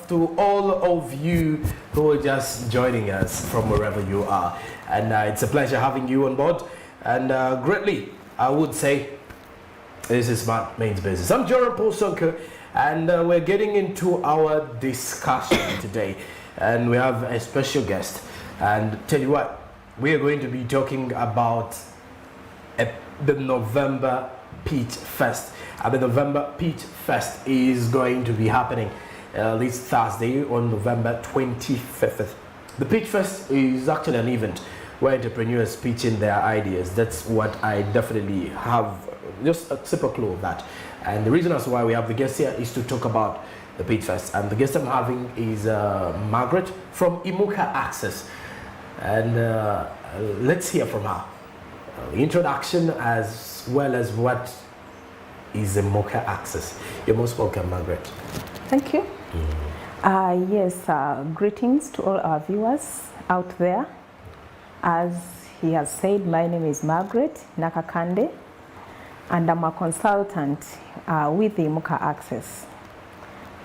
to all of you who are just joining us from wherever you are. And it's a pleasure having you on board. And greatly, I would say, this is my main business. I'm Joran Paul Sonko, and we're getting into our discussion today. And we have a special guest. And tell you what, we are going to be talking about the November Peach Fest. The November Peach Fest is going to be happening this Thursday on November 25th. The Peach Fest is actually an event where entrepreneurs pitch in their ideas. That's what I definitely have, just a simple clue of that. And the reason as why we have the guest here is to talk about the Peach Fest. And the guest I'm having is Margaret from Imuka Access. And let's hear from her. Introduction as well as what is Imuka Access. You're most welcome, Margaret. Thank you. Yes, greetings to all our viewers out there. As he has said, my name is Margaret Nakakande, and I'm a consultant with Imuka Access.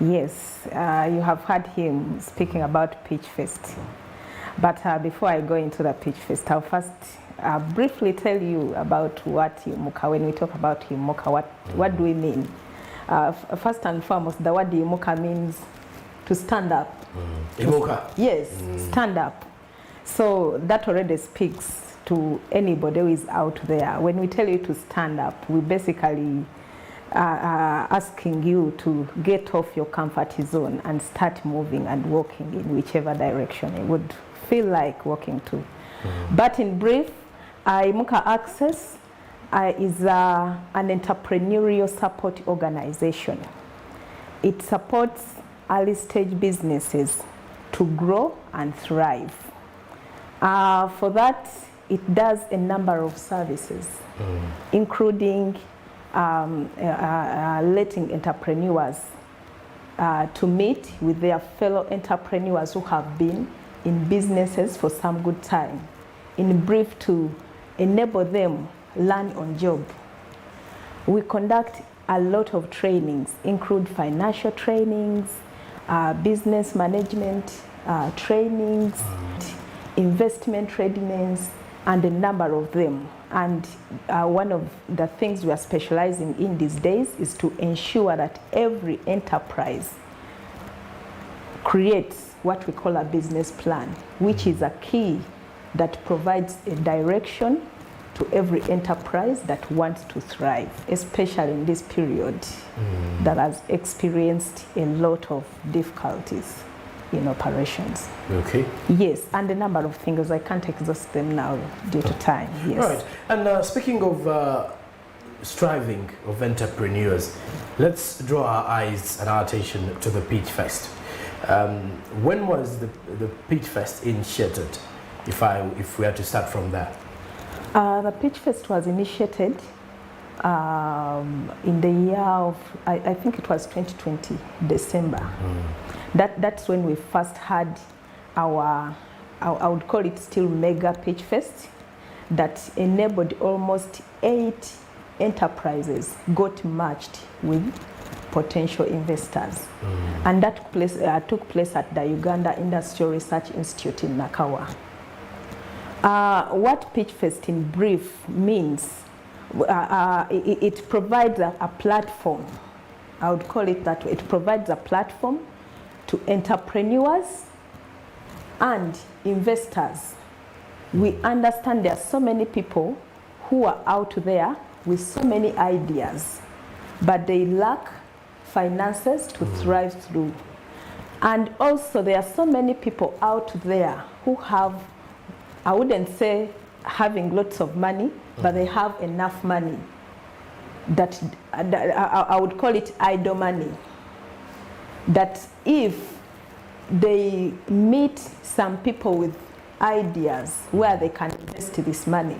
Yes, you have heard him speaking about Peach Fest. But before I go into the Peach Fest, I'll first briefly tell you about what Imuka, when we talk about Imuka, what do we mean? First and foremost, the word Imuka means to stand up. Imuka? Yes, stand up. So that already speaks to anybody who is out there. When we tell you to stand up, we basically asking you to get off your comfort zone and start moving and walking in whichever direction you would feel like walking to. But in brief, Imuka Access is an entrepreneurial support organization. It supports early stage businesses to grow and thrive. For that, it does a number of services, including letting entrepreneurs to meet with their fellow entrepreneurs who have been in businesses for some good time. In brief, to enable them learn on job. We conduct a lot of trainings, include financial trainings, business management trainings, investment readiness, and a number of them. And one of the things we are specializing in these days is to ensure that every enterprise creates what we call a business plan, which is a key that provides a direction to every enterprise that wants to thrive, especially in this period that has experienced a lot of difficulties in operations. Okay. Yes, and a number of things. I can't exhaust them now due to time. Yes. Right. And speaking of striving of entrepreneurs, let's draw our eyes and our attention to the Peach Fest. When was the Peach Fest initiated? If we had to start from there. The Peach Fest was initiated in the year of, I think it was 2020, December. That's when we first had our, I would call it still mega Peach Fest, that enabled almost 8 enterprises got matched with potential investors. And that took place at the Uganda Industrial Research Institute in Nakawa. What Peach Fest in brief means, it provides a platform. I would call it that way. It provides a platform to entrepreneurs and investors. We understand there are so many people who are out there with so many ideas, but they lack finances to thrive through. And also there are so many people out there who have, I wouldn't say having lots of money, but they have enough money that I would call it idle money. That if they meet some people with ideas where they can invest this money,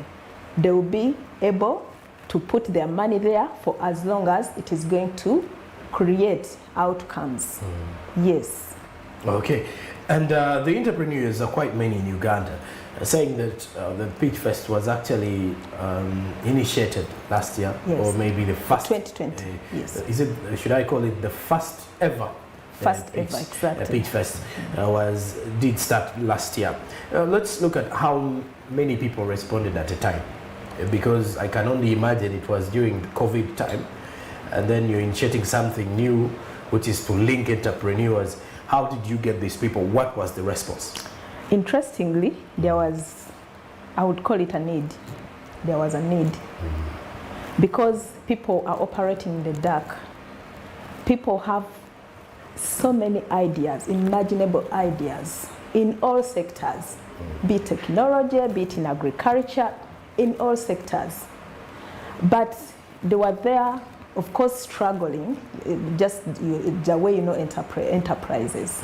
they will be able to put their money there for as long as it is going to create outcomes. Yes. Okay. And the entrepreneurs are quite many in Uganda, saying that the Peach Fest was actually initiated last year, yes, or maybe the first. 2020, yes. Is it? Should I call it the first ever First ever, exactly. Pitch Fest did start last year. Let's look at how many people responded at a time, because I can only imagine it was during the COVID time, and then you're initiating something new, which is to link entrepreneurs. How did you get these people? What was the response? Interestingly, there was, I would call it a need. There was a need. Because people are operating in the dark. People have so many ideas, imaginable ideas, in all sectors, be it technology, be it in agriculture, in all sectors. But they were there, of course, struggling, just the way enterprises.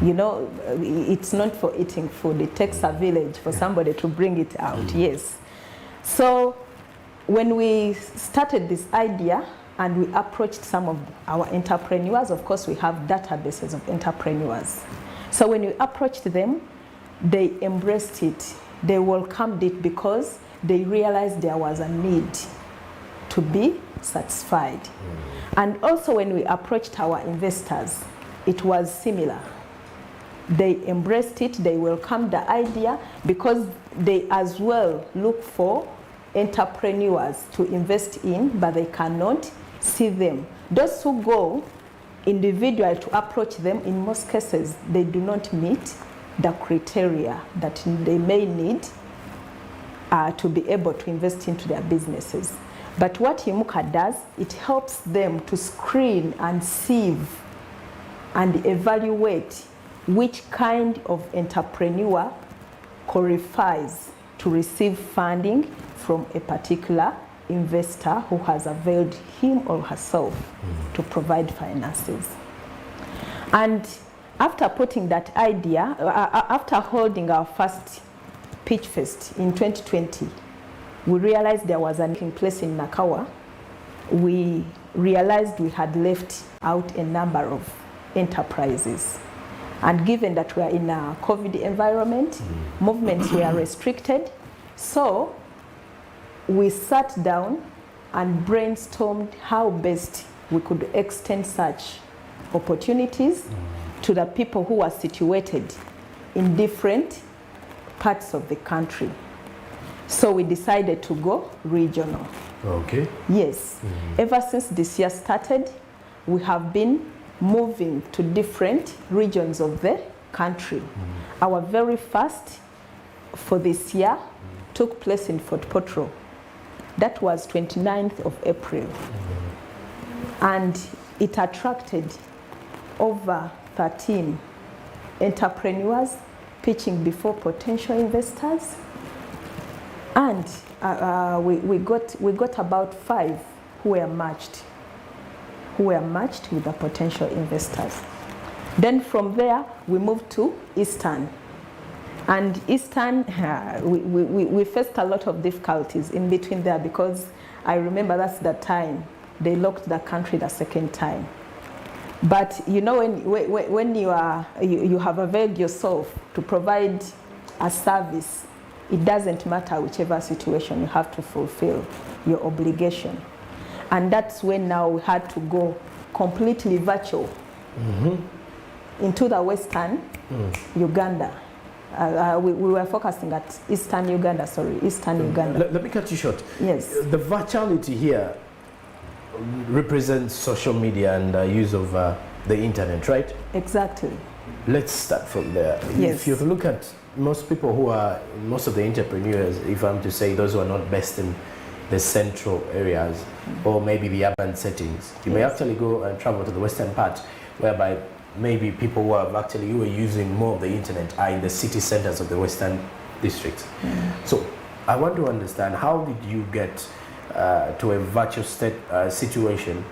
You know, it's not for eating food. It takes a village for somebody to bring it out, yes. So when we started this idea and we approached some of our entrepreneurs, of course, we have databases of entrepreneurs. So when we approached them, they embraced it. They welcomed it because they realized there was a need to be satisfied. And also when we approached our investors, it was similar. They embraced it, they welcomed the idea because they as well look for entrepreneurs to invest in, but they cannot see them. Those who go individually to approach them, in most cases, they do not meet the criteria that they may need to be able to invest into their businesses. But what Himuka does, it helps them to screen and sieve and evaluate which kind of entrepreneur qualifies to receive funding from a particular investor who has availed him or herself to provide finances. And after putting that idea, after holding our first Pitch Fest in 2020, we realized there was an taking place in Nakawa. We realized we had left out a number of enterprises. And given that we are in a COVID environment, movements were restricted. So we sat down and brainstormed how best we could extend such opportunities to the people who are situated in different parts of the country. So we decided to go regional. Okay. Yes. Ever since this year started, we have been moving to different regions of the country. Our very first for this year took place in Fort Potro. That was 29th of April. And it attracted over 13 entrepreneurs pitching before potential investors. And we got about 5 who were matched with the potential investors. Then from there, we moved to Eastern. And Eastern, we faced a lot of difficulties in between there because I remember that's the time they locked the country the second time. But you know, when you have availed yourself to provide a service, it doesn't matter whichever situation, you have to fulfill your obligation. And that's when now we had to go completely virtual into the Western Uganda. We were focusing at Eastern Uganda, Uganda. Let me cut you short. Yes. The virtuality here represents social media and use of the internet, right? Exactly. Let's start from there. Yes. If you look at most people who are, most of the entrepreneurs, if I'm to say those who are not based in the central areas or maybe the urban settings, you may actually go and travel to the western part, whereby maybe people who who are using more of the internet are in the city centers of the western districts. So I want to understand, how did you get to a virtual situation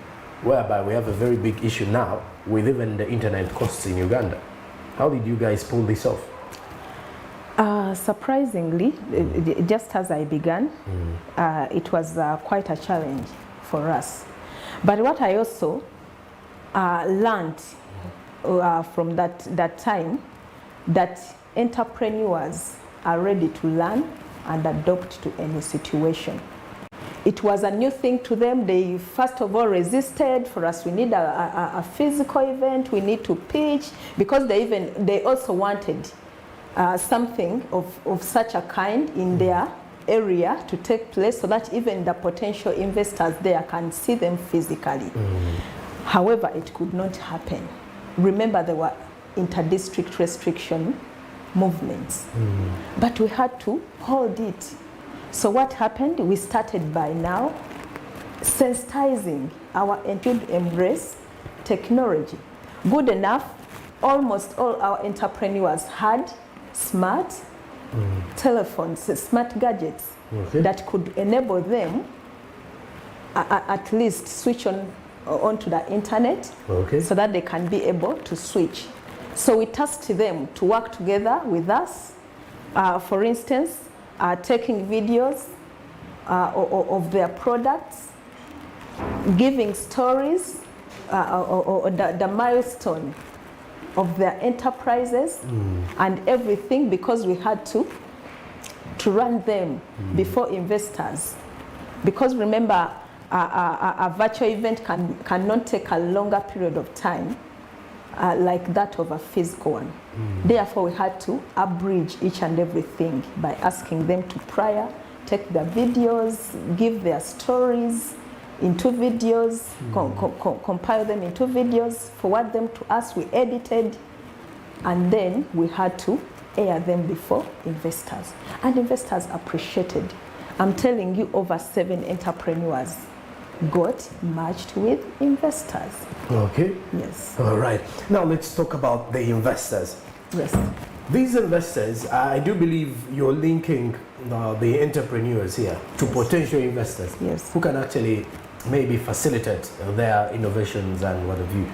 whereby we have a very big issue now with even the internet costs in Uganda? How did you guys pull this off? Surprisingly, just as I began, it was quite a challenge for us. But what I also learned from that time, that entrepreneurs are ready to learn and adopt to any situation. It was a new thing to them. They first of all resisted. For us, we need a physical event. We need to pitch, because they also wanted something of such a kind in their area to take place, so that even the potential investors there can see them physically. However, it could not happen. Remember, there were inter-district restriction movements, but we had to hold it. So what happened? We started by now sensitizing our to embrace technology. Good enough, almost all our entrepreneurs had smart telephones, smart gadgets that could enable them at least switch onto the internet, so that they can be able to switch. So we tasked them to work together with us. For instance, taking videos of their products, giving stories, or the milestone of their enterprises and everything, because we had to run them before investors. Because remember, a virtual event cannot take a longer period of time like that of a physical one. Therefore, we had to abridge each and everything by asking them to prior take their videos, give their stories into videos, compile them into videos, forward them to us, we edited, and then we had to air them before investors. And investors appreciated. I'm telling you, over 7 entrepreneurs got merged with investors. Okay. Yes. All right. Now let's talk about the investors. Yes. These investors, I do believe you're linking the entrepreneurs here to potential investors, Yes. who can actually maybe facilitate their innovations and what have you.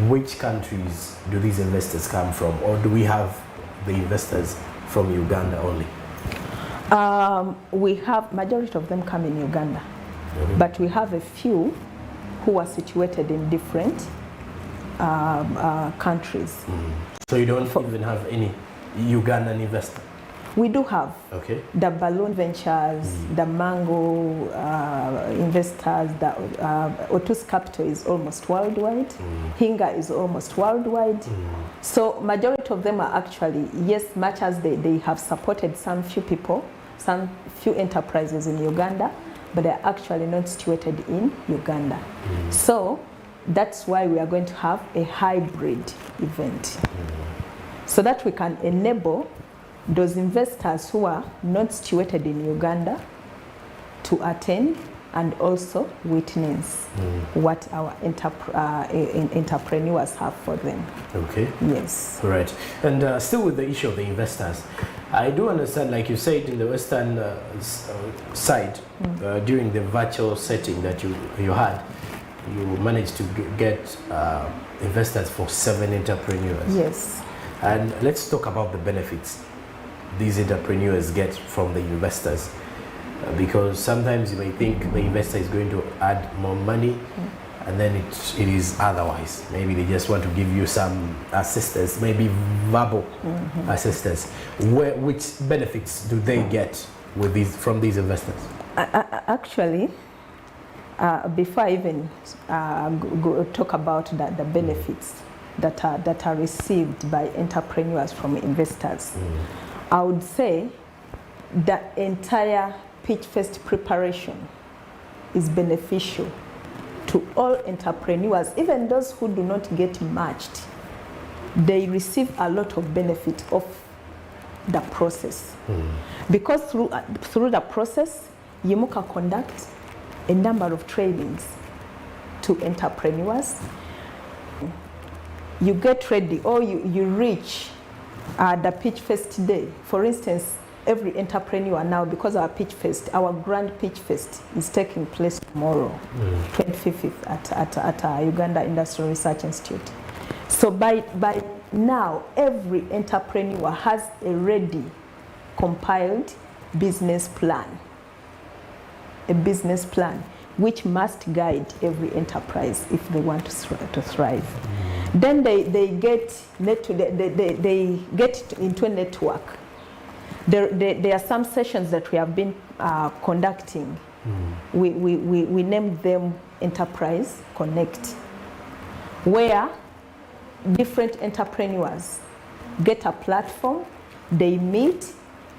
Which countries do these investors come from, or do we have the investors from Uganda only? We have, majority of them come in Uganda, but we have a few who are situated in different countries. So you don't even have any Ugandan investor? We do have the Balloon Ventures, the Mango investors, the Otus Capital is almost worldwide, Hinga is almost worldwide. So majority of them are actually, yes, much as they have supported some few people, some few enterprises in Uganda, but they're actually not situated in Uganda. So that's why we are going to have a hybrid event, so that we can enable those investors who are not situated in Uganda to attend and also witness what our entrepreneurs have for them. Okay. Yes. Right. And still with the issue of the investors, I do understand, like you said, in the Western side, during the virtual setting that you had, you managed to get investors for 7 entrepreneurs. Yes. And let's talk about the benefits these entrepreneurs get from the investors, because sometimes you may think the investor is going to add more money, and then it is otherwise. Maybe they just want to give you some assistance, maybe verbal assistance. Which benefits do they get with from these investors? Actually, before I even talk about the benefits that are received by entrepreneurs from investors, I would say the entire Pitch Fest preparation is beneficial to all entrepreneurs, even those who do not get matched. They receive a lot of benefit of the process, because through the process, Yimuka conducts a number of trainings to entrepreneurs. You get ready, or you reach the Pitch Fest day. For instance, every entrepreneur now, because our Pitch Fest, our grand Pitch Fest is taking place tomorrow, 25th at Uganda Industrial Research Institute. So by now, every entrepreneur has a ready, compiled business plan, a business plan which must guide every enterprise if they want to thrive. Then they get into a network. There are some sessions that we have been conducting We named them Enterprise Connect, where different entrepreneurs get a platform, they meet,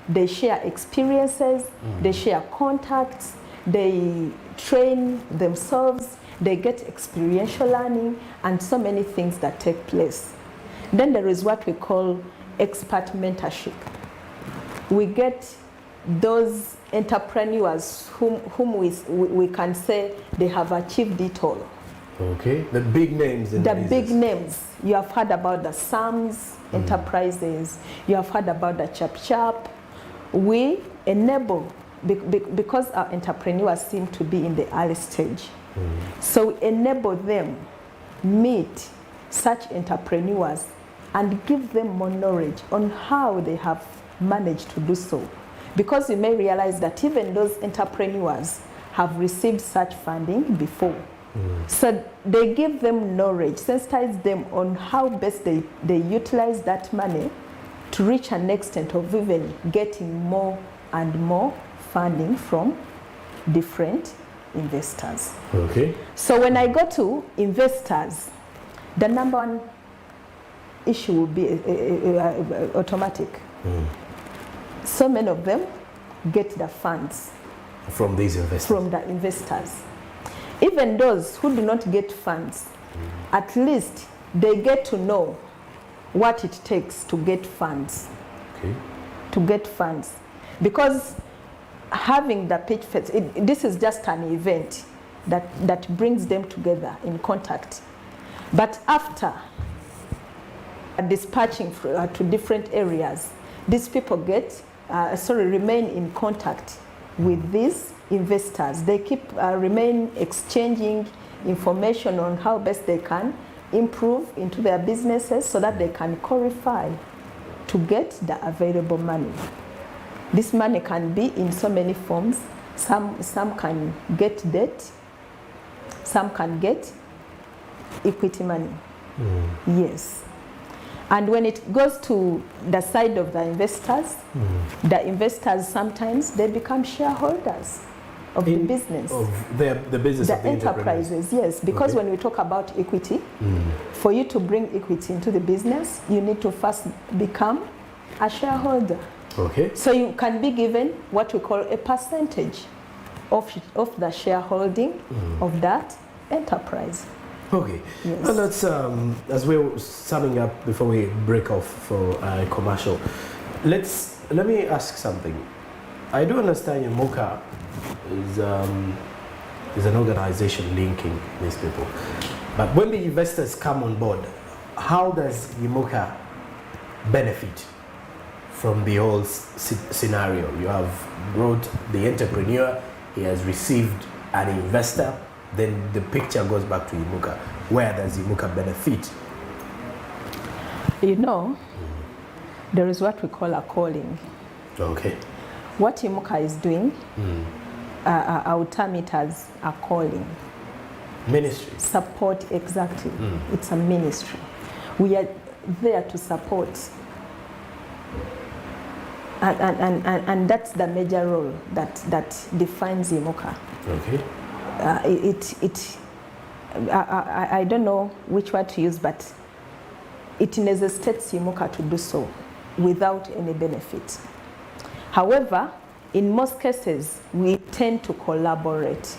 they share experiences, they share contacts, they train themselves, they get experiential learning, and so many things that take place. Then there is what we call expert mentorship. We get those entrepreneurs whom we can say they have achieved it all. Okay, the big names in the business. big names. You have heard about the SAMS enterprises, you have heard about the Chap. We enable, because our entrepreneurs seem to be in the early stage, so we enable them meet such entrepreneurs and give them more knowledge on how they have managed to do so. Because you may realize that even those entrepreneurs have received such funding before. So they give them knowledge, sensitize them on how best they utilize that money to reach an extent of even getting more and more funding from different investors. Okay. So when I go to investors, the number one issue will be automatic. So many of them get the funds from these investors. From the investors. Even those who do not get funds, at least they get to know what it takes to get funds. Okay. To get funds. Because having the pitch fest, this is just an event that brings them together in contact. But after dispatching to different areas, these people remain in contact with these investors. They remain exchanging information on how best they can improve into their businesses so that they can qualify to get the available money. This money can be in so many forms. Some can get debt, some can get equity money. Yes. And when it goes to the side of the investors sometimes they become shareholders of the business. Of the business of the enterprises, yes. Because when we talk about equity, for you to bring equity into the business, you need to first become a shareholder. Okay. So you can be given what we call a percentage of the shareholding of that enterprise. Okay. Yes. And let's, as we're summing up before we break off for a commercial, let me ask something. I do understand Yimuka is an organization linking these people. But when the investors come on board, how does Yimuka benefit from the whole scenario? You have brought the entrepreneur, he has received an investor, then the picture goes back to Yimuka. Where does Yimuka benefit? You know, there is what we call a calling. Okay. What Yimuka is doing, I would term it as a calling. Ministry. Support, exactly. It's a ministry. We are there to support. And that's the major role that defines Yimuka. Okay. I don't know which word to use, but it necessitates Yimuka to do so without any benefit. However, in most cases, we tend to collaborate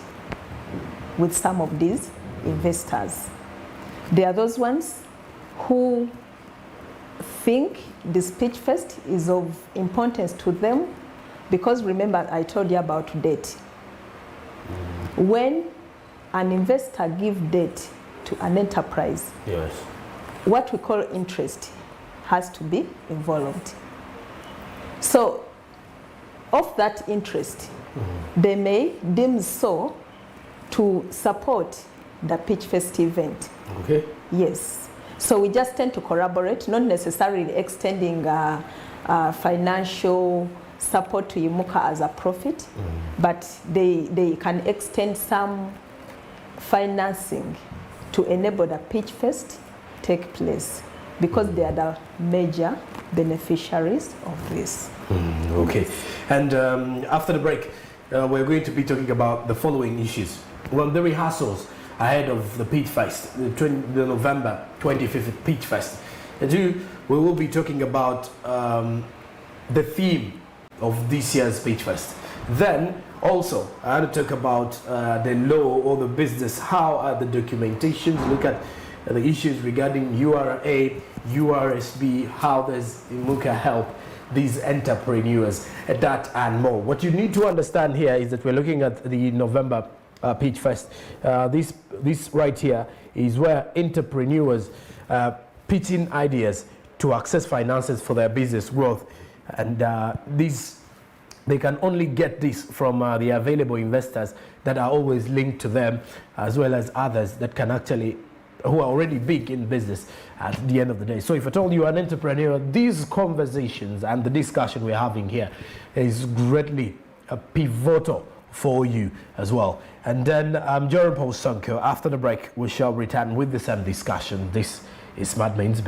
with some of these investors. There are those ones who think this pitch fest is of importance to them because remember I told you about debt. When an investor gives debt to an enterprise, yes, what we call interest has to be involved. So, of that interest, they may deem so to support the pitch fest event. Okay. Yes. So we just tend to collaborate, not necessarily extending financial support to Yimuka as a profit, but they can extend some financing to enable the pitch fest take place because they are the major beneficiaries of this. Okay. And after the break, we're going to be talking about the following issues. Well, the rehearsals ahead of the Pitch Fest, the November 25th Pitch Fest. And two, we will be talking about the theme of this year's Pitch Fest. Then also, I want to talk about the law or the business. How are the documentations? Look at the issues regarding URA, URSB, how does IMUCA help these entrepreneurs, that and more. What you need to understand here is that we're looking at the November Pitch Fest. This right here is where entrepreneurs pitch in ideas to access finances for their business growth, and they can only get this from the available investors that are always linked to them, as well as others that can actually, who are already big in business at the end of the day. So if I told you an entrepreneur, these conversations and the discussion we're having here is greatly pivotal for you as well. And then I'm Jerome Paul Sonko. After the break, we shall return with the same discussion. This is Smart Main's